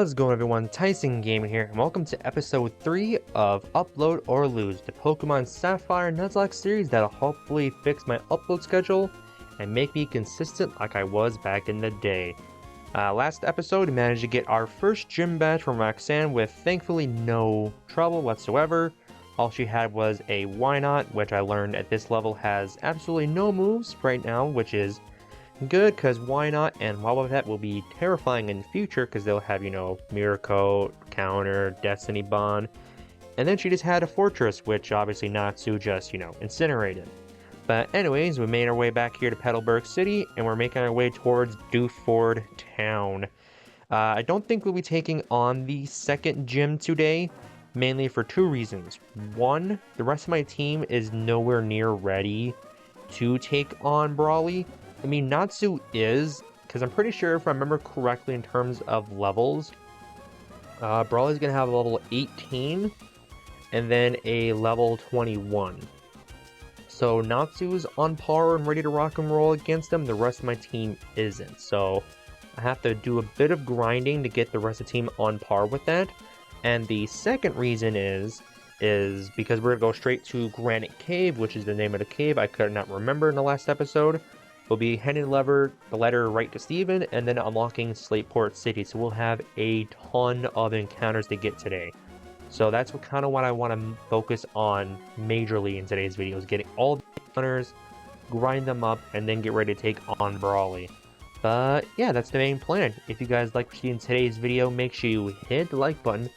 How's it going, everyone? Tyson Gaming here, and welcome to episode 3 of Upload or Lose, the Pokemon Sapphire Nuzlocke series that'll hopefully fix my upload schedule and make me consistent like I was back in the day. Last episode, we managed to get our first gym badge from Roxanne with thankfully no trouble whatsoever. All she had was a Why Not, which I learned at this level has absolutely no moves right now, which is good, because Why Not and Wobbuffet will be terrifying in the future because they'll have, Mirror Coat, Counter, Destiny Bond. And then she just had a Fortress, which obviously Natsu just, incinerated. But anyways, we made our way back here to Petalburg City, and we're making our way towards Dewford Town. I don't think we'll be taking on the second gym today, mainly for two reasons. One, the rest of my team is nowhere near ready to take on Brawly. I mean, Natsu is, because I'm pretty sure if I remember correctly in terms of levels, Brawly's going to have a level 18 and then a level 21. So Natsu's on par and ready to rock and roll against them. The rest of my team isn't. So I have to do a bit of grinding to get the rest of the team on par with that. And the second reason is because we're going to go straight to Granite Cave, which is the name of the cave I could not remember in the last episode. We'll be handing the letter right to Steven, and then unlocking Slateport City. So we'll have a ton of encounters to get today. So that's kind of what I want to focus on majorly in today's video, is getting all the encounters, grind them up, and then get ready to take on Brawly. But yeah, that's the main plan. If you guys like what you see in today's video, make sure you hit the like button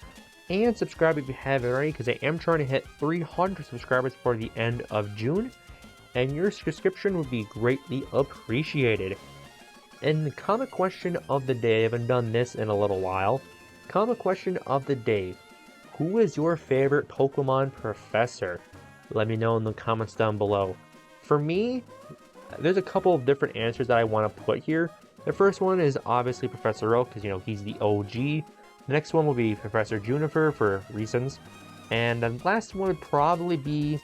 and subscribe if you haven't already, because I am trying to hit 300 subscribers for the end of June. And your subscription would be greatly appreciated. And the comic question of the day, I haven't done this in a little while. Comic question of the day: who is your favorite Pokemon professor? Let me know in the comments down below. For me, there's a couple of different answers that I want to put here. The first one is obviously Professor Oak, because he's the OG. The next one will be Professor Juniper for reasons. And the last one would probably be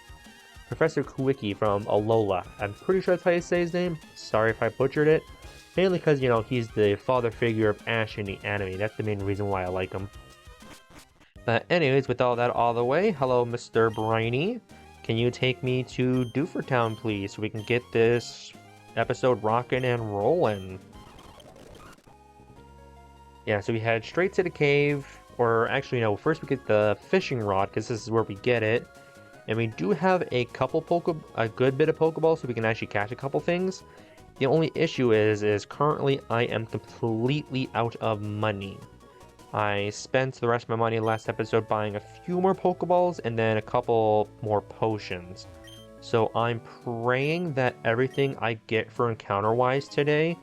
Professor Kawiki from Alola. I'm pretty sure that's how you say his name. Sorry if I butchered it. Mainly because, he's the father figure of Ash in the anime. That's the main reason why I like him. But anyways, with all that out of the way, hello Mr. Briny. Can you take me to Dewford Town, please, so we can get this episode rocking and rolling? Yeah, so we head straight to the cave. Or actually, no, first we get the fishing rod, because this is where we get it. And we do have a good bit of Pokeballs, so we can actually catch a couple things. The only issue is currently I am completely out of money. I spent the rest of my money last episode buying a few more Pokeballs and then a couple more potions. So I'm praying that everything I get for encounter-wise today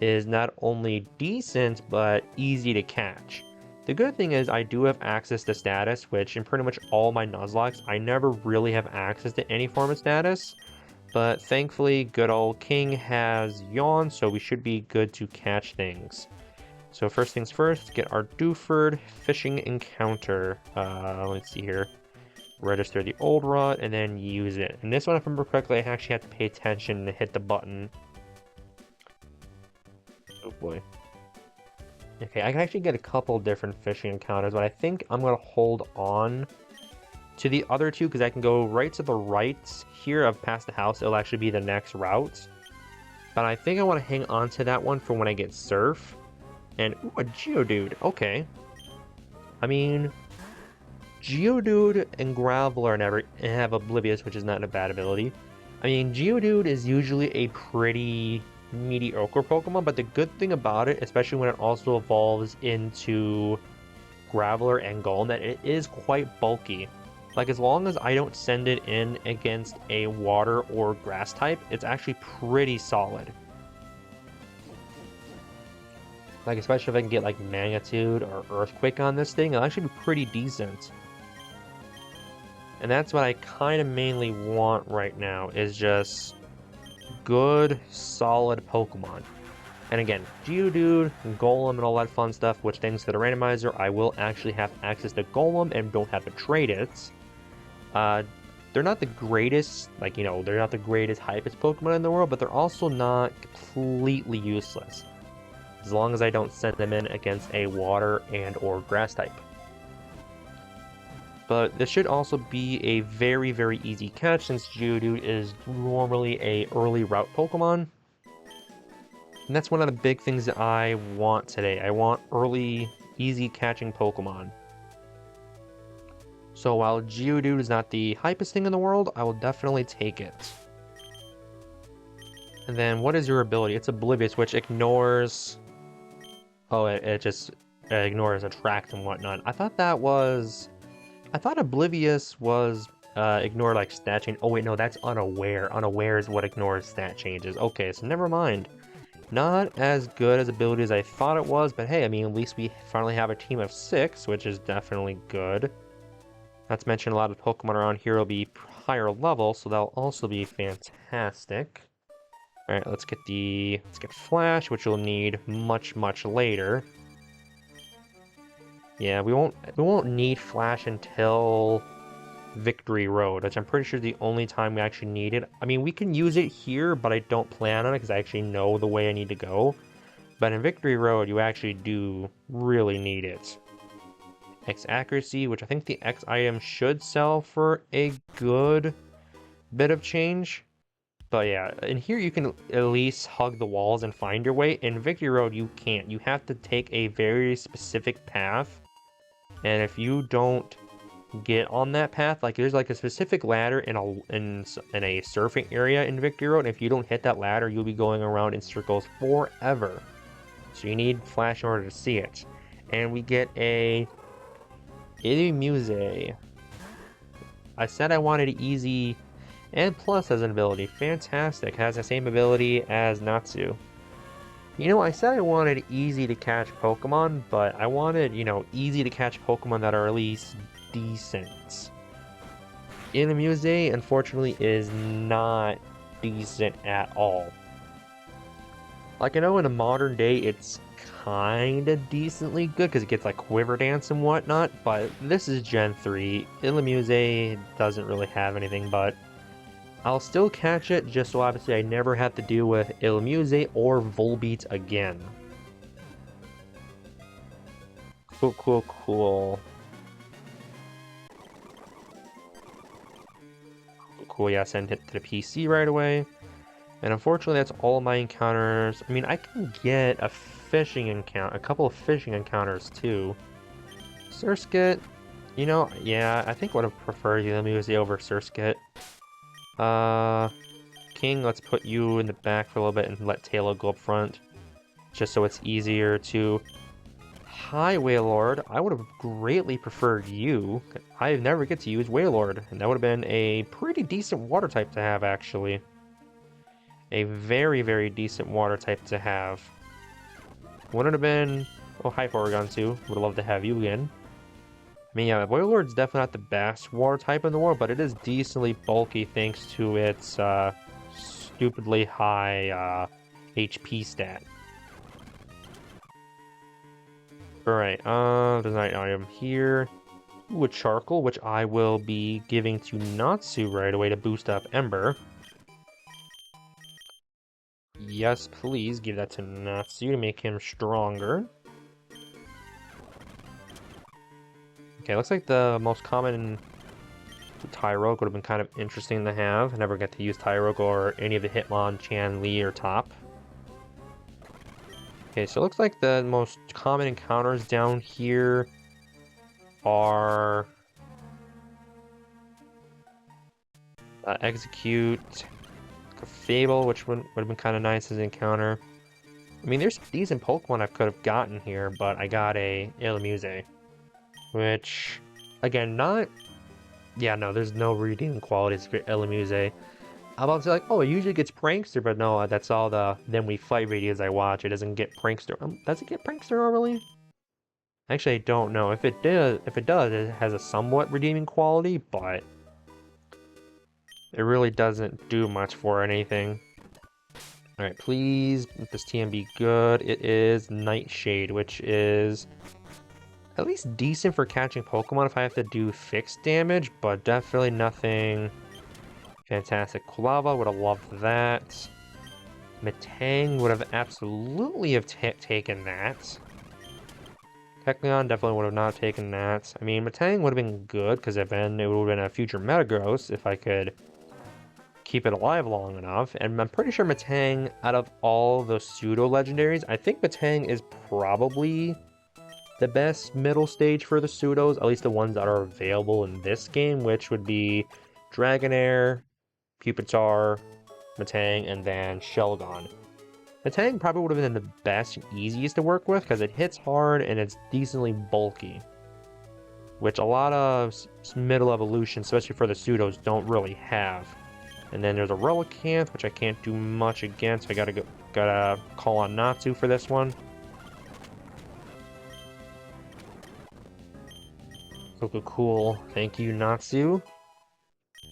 is not only decent, but easy to catch. The good thing is I do have access to status, which in pretty much all my Nuzlocks, I never really have access to any form of status. But thankfully, good old King has Yawn, so we should be good to catch things. So first things first, get our Dewford fishing encounter. Let's see here. Register the old rod and then use it. And this one, if I remember correctly, I actually have to pay attention to hit the button. Oh boy. Okay, I can actually get a couple different fishing encounters, but I think I'm going to hold on to the other two, because I can go right to the right here of past the house. It'll actually be the next route. But I think I want to hang on to that one for when I get Surf. And, ooh, a Geodude. Okay. I mean, Geodude and Graveler have Oblivious, which is not a bad ability. I mean, Geodude is usually a pretty mediocre Pokemon, but the good thing about it, especially when it also evolves into Graveler and Golem, that it is quite bulky. Like, as long as I don't send it in against a water or grass type, it's actually pretty solid. Like, especially if I can get like Magnitude or Earthquake on this thing, it'll actually be pretty decent. And that's what I kind of mainly want right now, is just good, solid Pokemon. And again, Geodude, Golem, and all that fun stuff, which thanks to the randomizer, I will actually have access to Golem and don't have to trade it. They're not the greatest, they're not the greatest, hypest Pokemon in the world, but they're also not completely useless. as long as I don't send them in against a water and or grass type. But this should also be a very, very easy catch since Geodude is normally a early route Pokemon. And that's one of the big things that I want today. I want early, easy catching Pokemon. So while Geodude is not the hypest thing in the world, I will definitely take it. And then what is your ability? It's Oblivious, which ignores... Oh, it just ignores Attract and whatnot. I thought Oblivious was ignore like stat change. Oh wait, no, that's Unaware. Unaware is what ignores stat changes. Okay, so never mind. Not as good as ability as I thought it was, but hey, I mean, at least we finally have a team of 6, which is definitely good. Not to mention a lot of Pokemon around here will be higher level, so that'll also be fantastic. Alright, let's get Flash, which we'll need much, much later. Yeah, we won't need Flash until Victory Road, which I'm pretty sure is the only time we actually need it. I mean, we can use it here, but I don't plan on it because I actually know the way I need to go. But in Victory Road, you actually do really need it. X Accuracy, which I think the X item should sell for a good bit of change. But yeah, in here you can at least hug the walls and find your way. In Victory Road, you can't. You have to take a very specific path. And if you don't get on that path, like there's like a specific ladder in a surfing area in Victory Road, and if you don't hit that ladder, you'll be going around in circles forever. So you need Flash in order to see it. And we get a Ilumuse. I said I wanted easy and plus as an ability. Fantastic. Has the same ability as Natsu. You know, I said I wanted easy to catch Pokemon, but I wanted, you know, easy to catch Pokemon that are at least decent. Ilumuse, unfortunately, is not decent at all. Like, I know in a modern day, it's kinda decently good, because it gets, like, Quiver Dance and whatnot, but this is Gen 3. Ilumuse doesn't really have anything, but I'll still catch it, just so obviously I never have to deal with Ilumuse or Volbeat again. Cool, cool, cool. Cool, yeah, send it to the PC right away. And unfortunately, that's all my encounters. I mean, I can get a fishing encounter, a couple of fishing encounters too. Surskit, you know, yeah, I think I would have preferred Ilumuse over Surskit. King, let's put you in the back for a little bit and let Taylor go up front. Just so it's easier to... Hi, Wailord. I would have greatly preferred you. I never get to use Wailord, and that would have been a pretty decent water type to have, actually. A very, very decent water type to have. Wouldn't have been... Oh, hi, Porygon 2. Would have loved to have you again. I mean, yeah, Wailord's definitely not the best water type in the world, but it is decently bulky thanks to its stupidly high HP stat. Alright, there's an item here. Ooh, a Charcoal, which I will be giving to Natsu right away to boost up Ember. Yes, please give that to Natsu to make him stronger. Okay, looks like the most common Tyrogue would have been kind of interesting to have. I never get to use Tyrogue or any of the Hitmonchan, Lee, or Top. Okay, so it looks like the most common encounters down here are... Execute, Fable, which would have been kind of nice as an encounter. I mean, there's decent Pokemon I could have gotten here, but I got a Ilumuse. Which, again, not... Yeah, no, there's no redeeming qualities for Ilumuse. I'm about to say, like, oh, it usually gets Prankster, but no, that's all the Then We Fight videos I watch. It doesn't get Prankster. Does it get Prankster normally? Actually, I don't know. If it does, it has a somewhat redeeming quality, but it really doesn't do much for anything. Alright, please, let this TM be good. It is Nightshade, which is at least decent for catching Pokemon if I have to do fixed damage, but definitely nothing fantastic. Kulava, would have loved that. Metang would have absolutely have taken that. Kecleon definitely would have not taken that. I mean, Metang would have been good, because then it would have been a future Metagross if I could keep it alive long enough. And I'm pretty sure Metang, out of all the pseudo-legendaries, I think Metang is probably the best middle stage for the pseudos, at least the ones that are available in this game, which would be Dragonair, Pupitar, Metang, and then Shelgon. Metang probably would have been the best and easiest to work with because it hits hard and it's decently bulky, which a lot of middle evolutions, especially for the pseudos, don't really have. And then there's a Relicanth, which I can't do much against. I gotta call on Natsu for this one. Cool. Thank you, Natsu.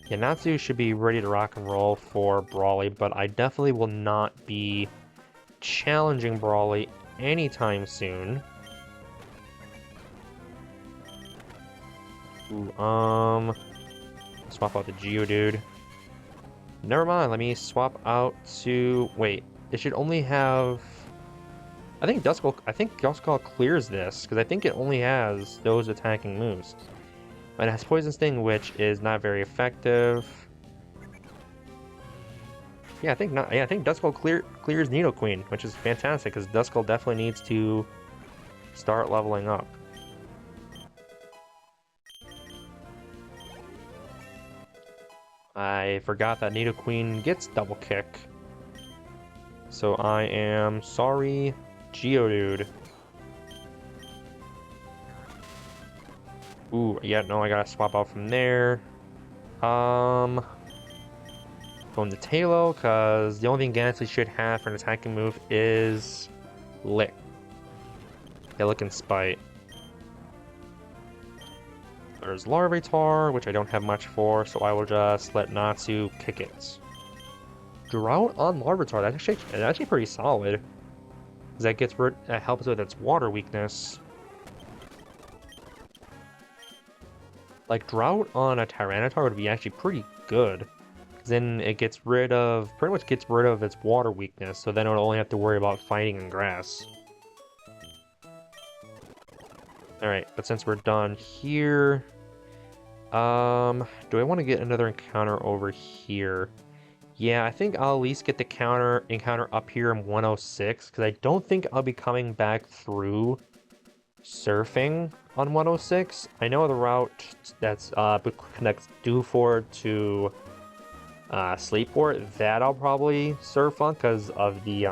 Yeah, Natsu should be ready to rock and roll for Brawly, but I definitely will not be challenging Brawly anytime soon. Ooh, swap out the Geodude. Never mind, let me swap out to... Wait, it should only have... I think Duskull clears this, because I think it only has those attacking moves. But it has Poison Sting, which is not very effective. Yeah, I think not. Yeah, I think Duskull clears Nidoqueen, which is fantastic, because Duskull definitely needs to start leveling up. I forgot that Nidoqueen gets Double Kick. So I am sorry, Geodude. Ooh, yeah, no, I gotta swap out from there. Going to Tailo, because the only thing Gantly should have for an attacking move is Lick. Yeah, Lick and Spite. There's Larvitar, which I don't have much for, so I will just let Natsu kick it. Drought on Larvitar, that's actually pretty solid. Because that helps with its water weakness. Like, Drought on a Tyranitar would be actually pretty good. Then it pretty much gets rid of its water weakness, so then it would only have to worry about fighting in grass. Alright, but since we're done here... do I want to get another encounter over here? Yeah, I think I'll at least get the encounter up here in 106, because I don't think I'll be coming back through surfing on 106. I know the route that's connects Dewford to Sleeport, that I'll probably surf on because of the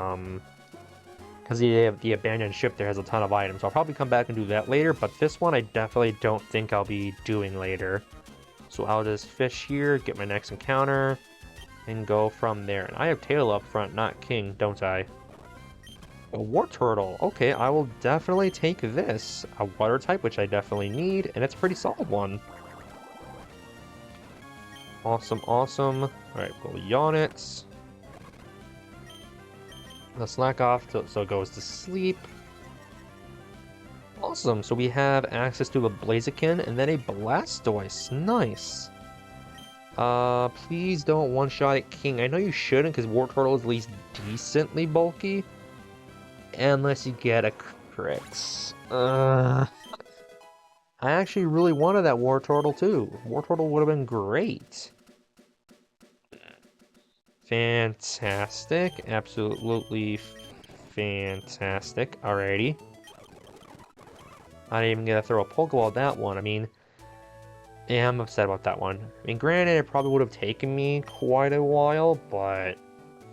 abandoned ship there has a ton of items. So I'll probably come back and do that later, but this one I definitely don't think I'll be doing later. So I'll just fish here, get my next encounter, and go from there. And I have Tail up front, not King, don't I? A Wartortle. Okay, I will definitely take this. A water type, which I definitely need, and it's a pretty solid one. Awesome, awesome. Alright, we'll yawn it. The slack off so it goes to sleep. Awesome, so we have access to a Blaziken and then a Blastoise. Nice. Please don't one-shot at King. I know you shouldn't because Wartortle is at least decently bulky. Unless you get a crit. I actually really wanted that Wartortle too. Wartortle would have been great. Fantastic. Absolutely fantastic. Alrighty. I didn't even get to throw a Pokeball at that one. I mean, yeah, I'm upset about that one. I mean, granted, it probably would have taken me quite a while, but...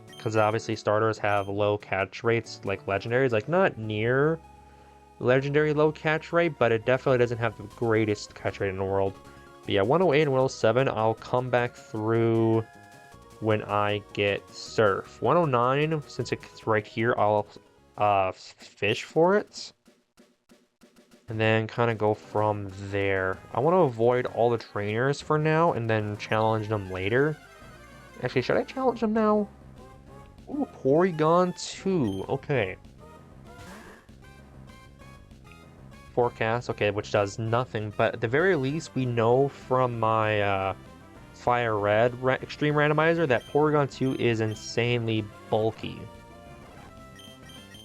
Because obviously starters have low catch rates like legendaries. Like, not near legendary low catch rate, but it definitely doesn't have the greatest catch rate in the world. But yeah, 108 and 107, I'll come back through when I get Surf. 109, since it's right here, I'll fish for it. And then kind of go from there. I want to avoid all the trainers for now and then challenge them later. Actually, should I challenge them now? Ooh, Porygon 2. Okay. Forecast, okay, which does nothing, but at the very least, we know from my Fire Red Extreme Randomizer, that Porygon 2 is insanely bulky.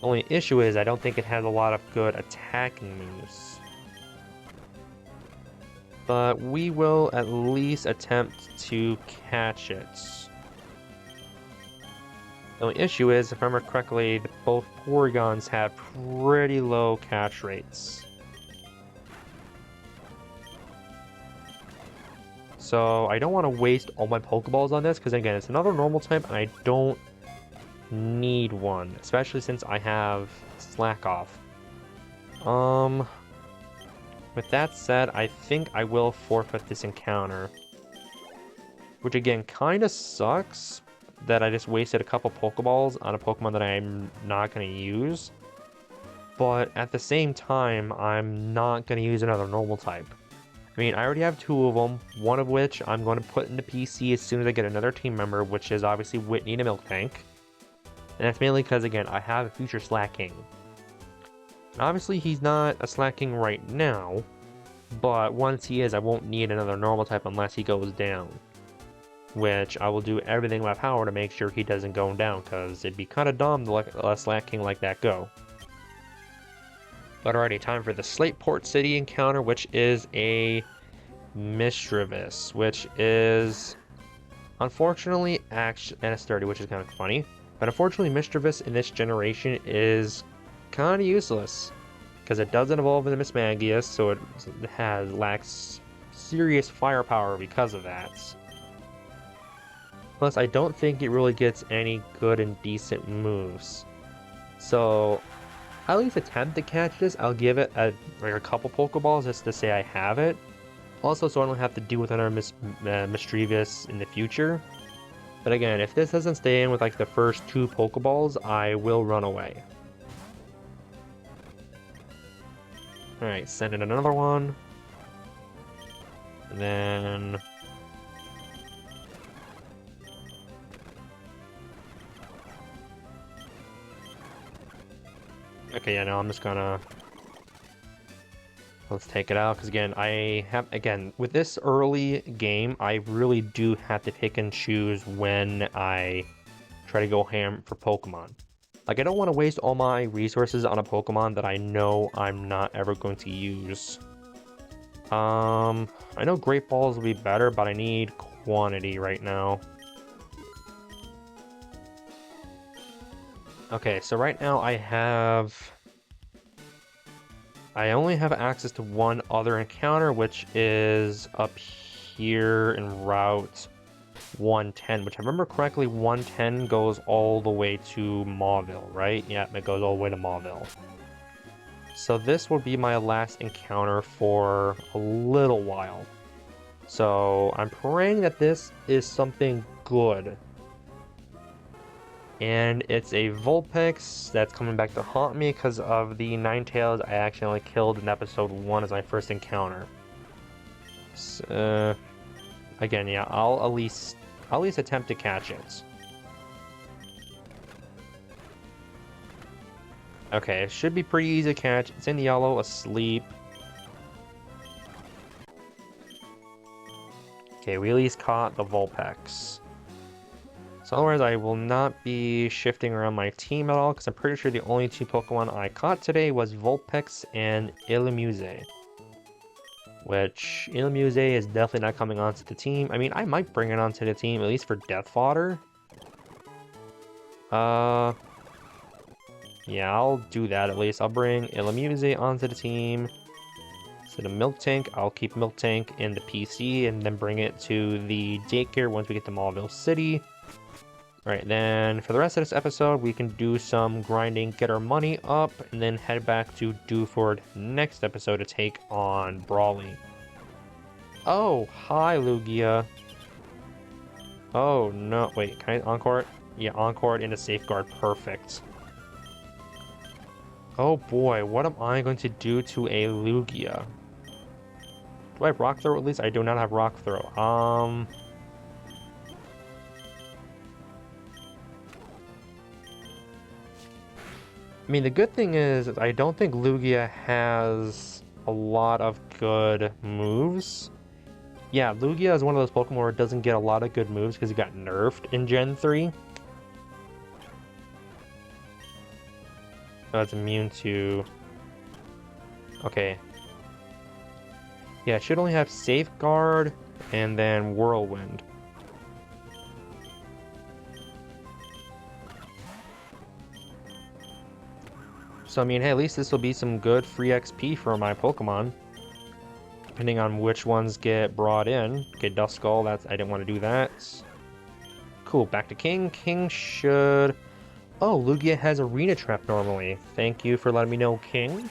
Only issue is I don't think it has a lot of good attacking moves. But we will at least attempt to catch it. The only issue is, if I remember correctly, both Porygons have pretty low catch rates. So I don't want to waste all my Pokeballs on this, because again, it's another normal type, and I don't need one, especially since I have Slack Off. With that said, I think I will forfeit this encounter. Which again, kind of sucks that I just wasted a couple Pokeballs on a Pokemon that I'm not going to use. But at the same time, I'm not going to use another normal type. I mean, I already have 2 of them, one of which I'm going to put into PC as soon as I get another team member, which is obviously Whitney the Milk Tank. And that's mainly because, again, I have a future Slacking. Obviously, he's not a Slacking right now, but once he is, I won't need another normal type unless he goes down. Which I will do everything in my power to make sure he doesn't go down, because it'd be kind of dumb to let a Slacking like that go. But alrighty, time for the Slateport City encounter, which is a Mischievous, which is unfortunately and a sturdy, which is kind of funny. But unfortunately, Mischievous in this generation is kind of useless, because it doesn't evolve into Mismagius, so it lacks serious firepower because of that. Plus, I don't think it really gets any good and decent moves. So, I'll at least attempt to catch this. I'll give it a couple Pokeballs just to say I have it. Also, so I don't have to deal with another Mischievous in the future. But again, if this doesn't stay in with like the first 2 Pokeballs, I will run away. Alright, send in another one. And then... Okay, yeah, no, I'm just gonna... Let's take it out, because again, with this early game, I really do have to pick and choose when I try to go ham for Pokemon. Like, I don't want to waste all my resources on a Pokemon that I know I'm not ever going to use. I know Great Balls will be better, but I need quantity right now. Okay, so right now I only have access to one other encounter, which is up here in Route 110, which I remember correctly, 110 goes all the way to Mauville, right? Yeah, it goes all the way to Mauville. So this will be my last encounter for a little while. So I'm praying that this is something good. And it's a Vulpix that's coming back to haunt me because of the Ninetales I accidentally killed in episode 1 as my first encounter. So, again, yeah, I'll at least attempt to catch it. Okay, it should be pretty easy to catch. It's in yellow, asleep. Okay, we at least caught the Vulpix. So otherwise, I will not be shifting around my team at all, because I'm pretty sure the only 2 Pokemon I caught today was Vulpix and Illumise. Which, Illumise is definitely not coming onto the team. I mean, I might bring it onto the team, at least for Death Fodder. Yeah, I'll do that at least. I'll bring Illumise onto the team. So the Milk Tank, I'll keep Milk Tank in the PC, and then bring it to the daycare once we get to Mauville City. Alright, then for the rest of this episode, we can do some grinding, get our money up, and then head back to Dewford next episode to take on Brawly. Oh, hi, Lugia. Oh, no. Wait, can I Encore it? Yeah, Encore it into Safeguard. Perfect. Oh boy, what am I going to do to a Lugia? Do I have Rock Throw at least? I do not have Rock Throw. I mean, the good thing is I don't think Lugia has a lot of good moves. Yeah, Lugia is one of those Pokemon where it doesn't get a lot of good moves because it got nerfed in Gen 3. So it's immune to... Okay. Yeah, it should only have Safeguard and then Whirlwind. So, I mean, hey, at least this will be some good free XP for my Pokemon. Depending on which ones get brought in. Okay, Duskull, I didn't want to do that. Cool, back to King. King should... Oh, Lugia has Arena Trap normally. Thank you for letting me know, King.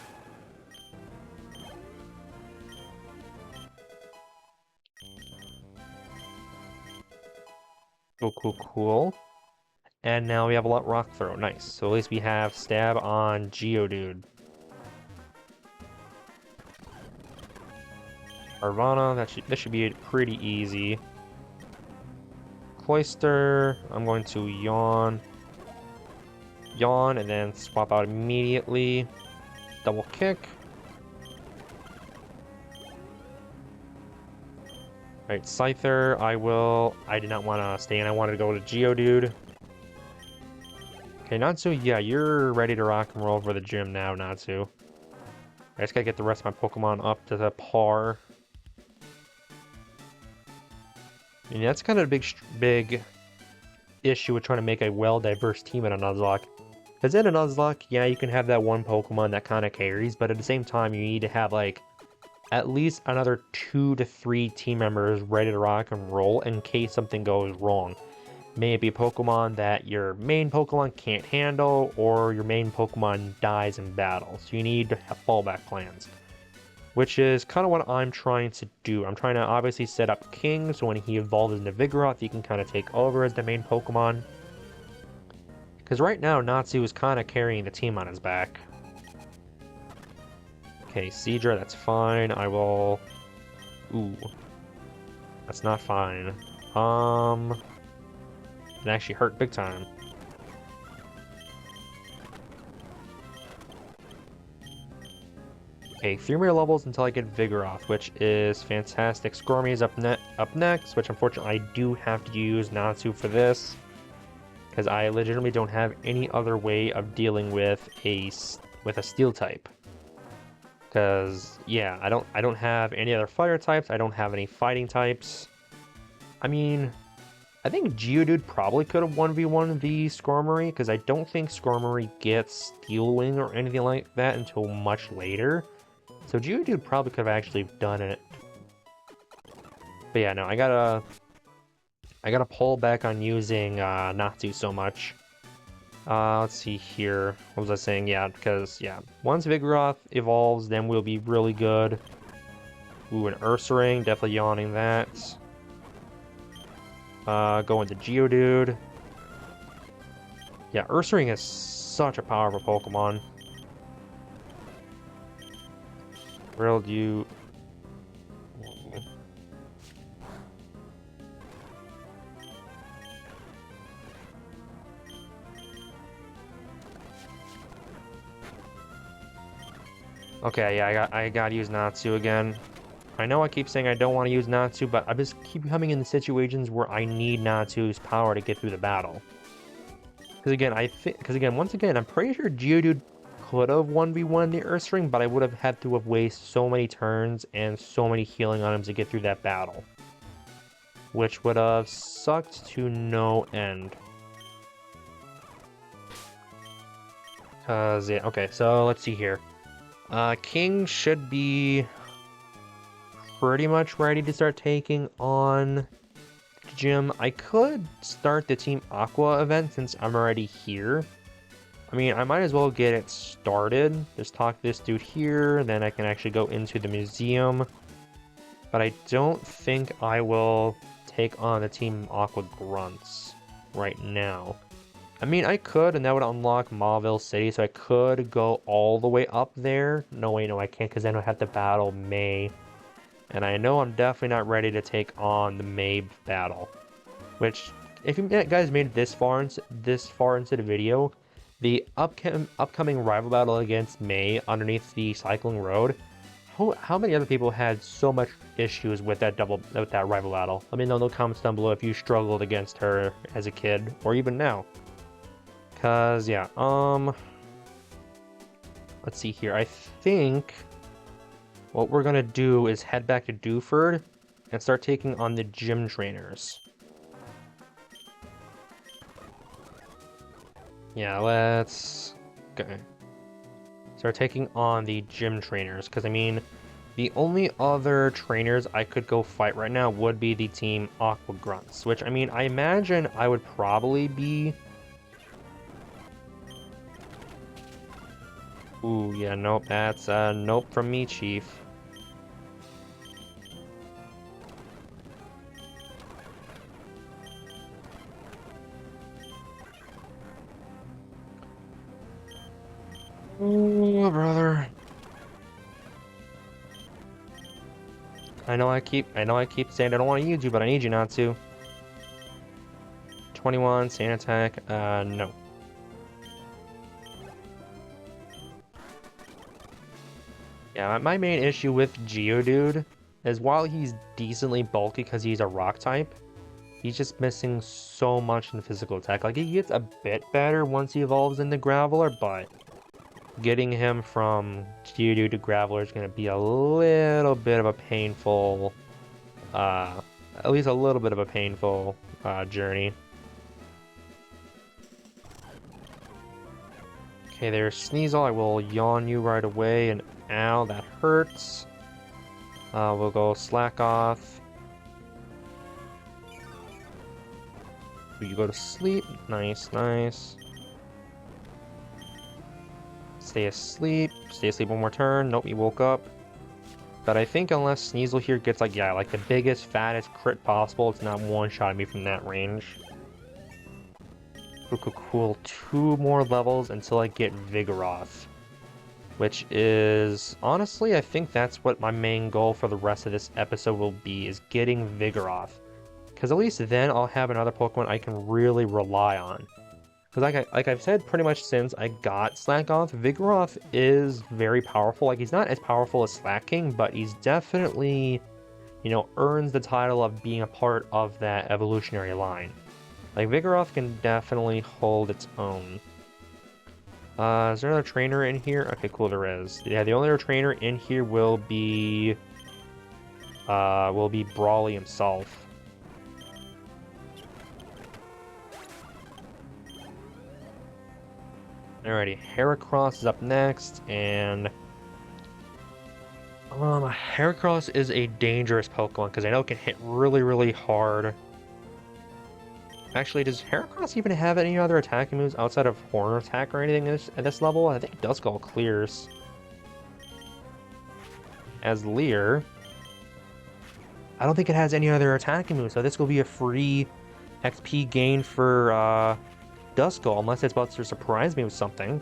Cool. And now we have a lot Rock Throw. Nice. So at least we have Stab on Geodude. Arvana, that should be pretty easy. Cloyster, I'm going to Yawn, and then swap out immediately. Double Kick. Alright, Scyther, I did not want to stay in, I wanted to go to Geodude. Okay, Natsu, yeah, you're ready to rock and roll for the gym now, Natsu. I just gotta get the rest of my Pokemon up to the par. And that's kind of a big issue with trying to make a well-diverse team in a Nuzlocke. Because in a Nuzlocke, yeah, you can have that one Pokemon that kind of carries, but at the same time, you need to have, like, at least another 2 to 3 team members ready to rock and roll in case something goes wrong. Maybe a Pokemon that your main Pokemon can't handle, or your main Pokemon dies in battle. So you need to have fallback plans. Which is kind of what I'm trying to do. I'm trying to obviously set up King, so when he evolves into Vigoroth, he can kind of take over as the main Pokemon. Because right now, Natsu is kind of carrying the team on his back. Okay, Seadra, that's fine. I will... Ooh. That's not fine. It actually hurt big time. Okay, 3 more levels until I get Vigoroth, which is fantastic. Squirmy is up next, which unfortunately I do have to use Natsu for this. Because I legitimately don't have any other way of dealing with a Steel type. Because, yeah, I don't have any other fire types, I don't have any fighting types. I mean, I think Geodude probably could have 1v1 the Skarmory, because I don't think Skarmory gets Steel Wing or anything like that until much later. So Geodude probably could have actually done it. But yeah, no, I gotta pull back on using Natsu so much. Let's see here. What was I saying? Yeah, because, yeah, once Vigoroth evolves, then we'll be really good. Ooh, an Ursaring, definitely yawning that. Going to Geodude. Yeah, Ursaring is such a powerful Pokemon. Will you... Okay, yeah, I gotta use Natsu again. I know I keep saying I don't want to use Natsu, but I just keep coming into situations where I need Natsu's power to get through the battle. Because again, once again, I'm pretty sure Geodude could have 1v1 the Ursaring, but I would have had to have wasted so many turns and so many healing items to get through that battle. Which would have sucked to no end. Yeah, okay, so let's see here. King should be pretty much ready to start taking on Gym. I could start the Team Aqua event since I'm already here. I mean, I might as well get it started. Just talk to this dude here, then I can actually go into the museum. But I don't think I will take on the Team Aqua Grunts right now. I mean, I could, and that would unlock Mauville City, so I could go all the way up there. No, wait, no, I can't, because then I have to battle May. And I know I'm definitely not ready to take on the May battle. Which, if you guys made it this far into the video, the upcoming rival battle against May underneath the Cycling Road How many other people had so much issues with that rival battle? Let me know in the comments down below if you struggled against her as a kid or even now. Cause yeah, let's see here. I think what we're gonna do is head back to Dewford and start taking on the gym trainers. Yeah, let's okay. Start taking on the gym trainers, because I mean, the only other trainers I could go fight right now would be the team Aqua Grunts, which I mean, I imagine I would probably be. Ooh, yeah, nope, that's nope from me, Chief. Ooh, brother. I know I keep saying I don't want to use you, but I need you not to. 21, sand attack, no. Yeah, my main issue with Geodude is while he's decently bulky because he's a rock type, he's just missing so much in physical attack. Like, he gets a bit better once he evolves into Graveler, but getting him from Geodude to Graveler is going to be a little bit of a painful, at least a little bit of a painful journey. Okay, there's Sneasel. I will yawn you right away, and ow, that hurts. We'll go Slack Off. You go to sleep. Nice, nice. Stay asleep. Stay asleep one more turn. Nope, you woke up. But I think unless Sneasel here gets like, yeah, like the biggest, fattest crit possible, it's not one-shotting me from that range. Cool. 2 more levels until I get Vigoroth. Which is, honestly, I think that's what my main goal for the rest of this episode will be, is getting Vigoroth. Because at least then I'll have another Pokemon I can really rely on. Because like I've said pretty much since I got Slackoth, Vigoroth is very powerful. Like, he's not as powerful as Slacking, but he's definitely, you know, earns the title of being a part of that evolutionary line. Like, Vigoroth can definitely hold its own. Is there another trainer in here? Okay, cool, there is. Yeah, the only other trainer in here will be Brawly himself. Alrighty, Heracross is up next, and Heracross is a dangerous Pokemon because I know it can hit really, really hard. Actually, does Heracross even have any other attacking moves outside of Horn Attack or anything at this level? I think Duskull clears. As Leer, I don't think it has any other attacking moves, so this will be a free XP gain for Duskull, unless it's about to surprise me with something.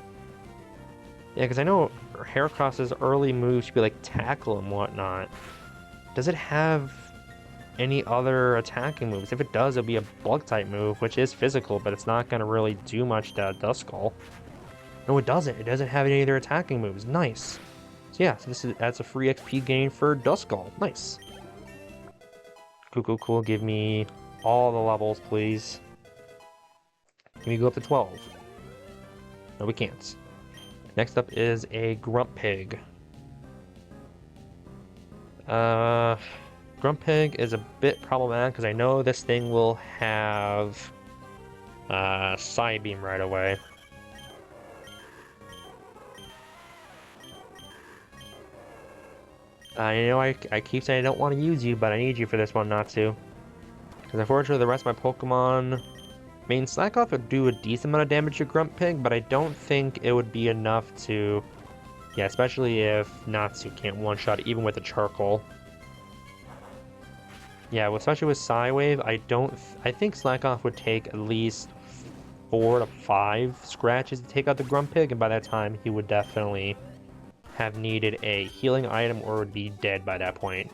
Yeah, because I know Heracross's early moves should be like Tackle and whatnot. Does it have any other attacking moves? If it does, it'll be a Bug-type move, which is physical, but it's not going to really do much to Duskull. No, it doesn't. It doesn't have any other attacking moves. Nice. So yeah, so that's a free XP gain for Duskull. Nice. Cool. Give me all the levels, please. Can we go up to 12? No, we can't. Next up is a Grumpig. Grumpig is a bit problematic because I know this thing will have Psybeam right away. I know I keep saying I don't want to use you, but I need you for this one not to. Because unfortunately the rest of my Pokemon... I mean, Slack Off would do a decent amount of damage to Grumpig, but I don't think it would be enough to... Yeah, especially if Natsu can't one-shot even with a Charcoal. Yeah, well, especially with Psywave, I think Slack Off would take at least 4 to 5 scratches to take out the Grumpig, and by that time he would definitely have needed a healing item or would be dead by that point.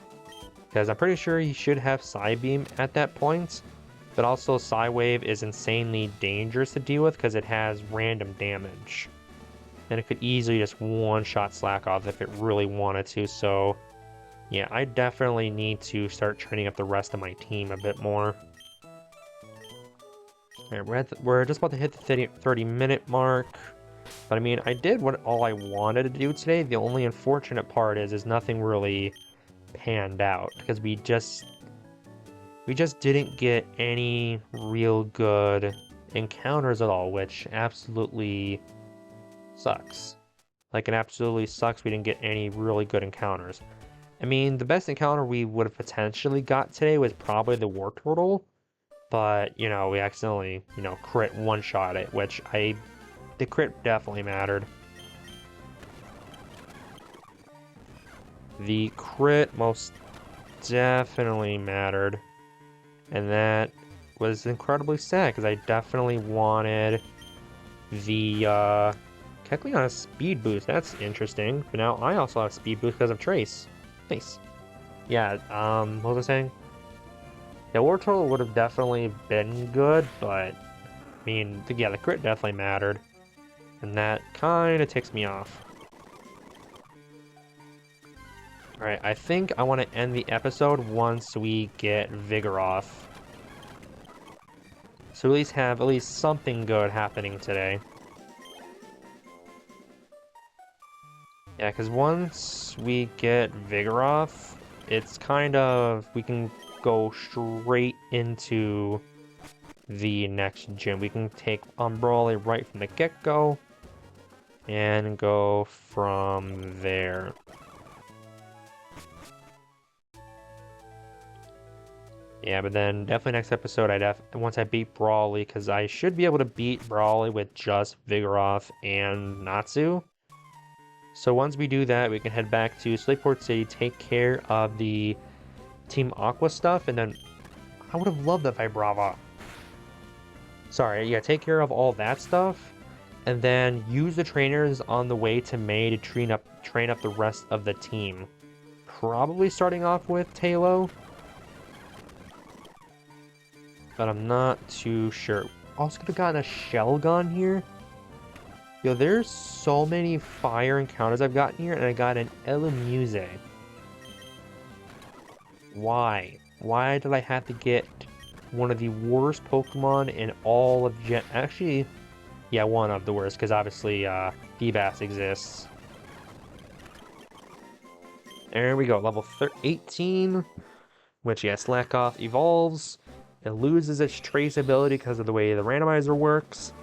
Because I'm pretty sure he should have Psybeam at that point, but also Psywave is insanely dangerous to deal with because it has random damage. then it could easily just one-shot Slack off if it really wanted to. So yeah, I definitely need to start training up the rest of my team a bit more. All right, we're just about to hit the 30-minute mark. But I mean, I did all I wanted to do today. The only unfortunate part is nothing really panned out because we just didn't get any real good encounters at all, which absolutely sucks. Like, it absolutely sucks we didn't get any really good encounters. I mean, the best encounter we would have potentially got today was probably the War Turtle, but, you know, we accidentally, you know, crit one-shot it, which the crit definitely mattered. The crit most definitely mattered. And that was incredibly sad, because I definitely wanted the Kecleon speed boost. That's interesting. But now I also have speed boost because of Trace. Nice. Yeah, what was I saying? The War Turtle would have definitely been good, but I mean, yeah, the crit definitely mattered. And that kind of ticks me off. Alright, I think I want to end the episode once we get Vigoroth. So at least have something good happening today. Yeah, because once we get Vigoroth, it's kind of, we can go straight into the next gym. We can take Umbrella right from the get-go and go from there. Yeah, but then definitely next episode, once I beat Brawly, because I should be able to beat Brawly with just Vigoroth and Natsu. So once we do that, we can head back to Slateport City, take care of the Team Aqua stuff, and then I would have loved the Vibrava. Sorry, yeah, take care of all that stuff, and then use the trainers on the way to May to train up the rest of the team. Probably starting off with Talo, but I'm not too sure. Also could have gotten a Shell Gun here. Yo, there's so many fire encounters I've gotten here, and I got an Elamuse. Why? Why did I have to get one of the worst Pokemon in all of Gen... Actually, yeah, one of the worst, because obviously, Feebas exists. There we go, level 18, which, yeah, Slack Off evolves. It loses its trace ability because of the way the randomizer works.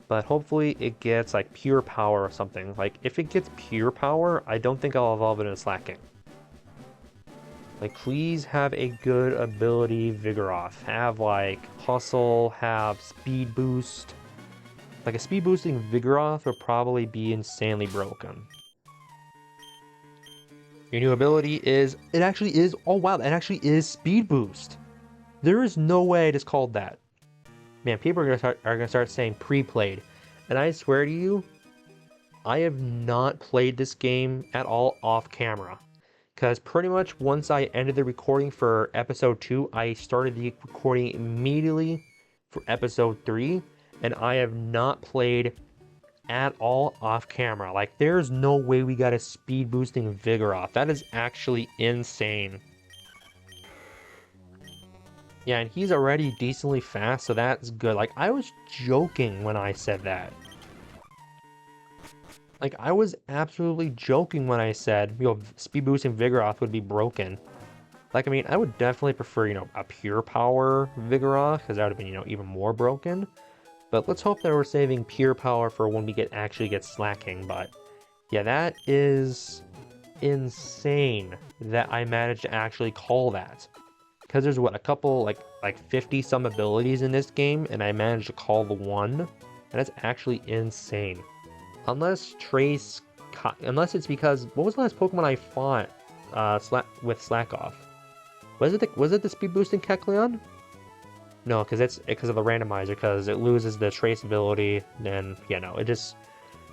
But hopefully it gets, like, pure power or something. Like, if it gets pure power, I don't think I'll evolve it into Slacking. Like, please have a good ability, Vigoroth. Have, like, Hustle, have Speed Boost. Like, a Speed Boosting Vigoroth would probably be insanely broken. Your new ability is... It actually is... Oh, wow, that actually is Speed Boost. There is no way it is called that. Man, people are gonna start saying pre-played. And I swear to you, I have not played this game at all off camera. Because pretty much once I ended the recording for episode 2, I started the recording immediately for episode 3. And I have not played at all off camera. Like, there's no way we got a speed boosting Vigoroth. That is actually insane. Yeah, and he's already decently fast, so that's good. Like, I was joking when I said that. Like, I was absolutely joking when I said, you know, speed boosting Vigoroth would be broken. Like, I mean, I would definitely prefer, you know, a pure power Vigoroth, because that would have been, you know, even more broken. But let's hope that we're saving pure power for when we actually get Slacking. But yeah, that is insane that I managed to actually call that. Because there's, what, a couple, like 50 some abilities in this game, and I managed to call the one. And that's actually insane. Unless it's because, what was the last Pokemon I fought with Slack Off? Was it the speed boosting Kecleon? No, because it's because of the randomizer, because it loses the trace ability, and yeah, no, it just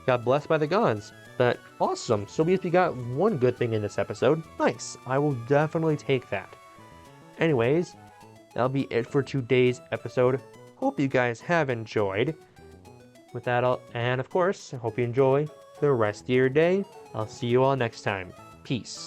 got blessed by the gods. But awesome, so we got one good thing in this episode. Nice, I will definitely take that. Anyways, that'll be it for today's episode. Hope you guys have enjoyed. With that, and of course, I hope you enjoy the rest of your day. I'll see you all next time. Peace.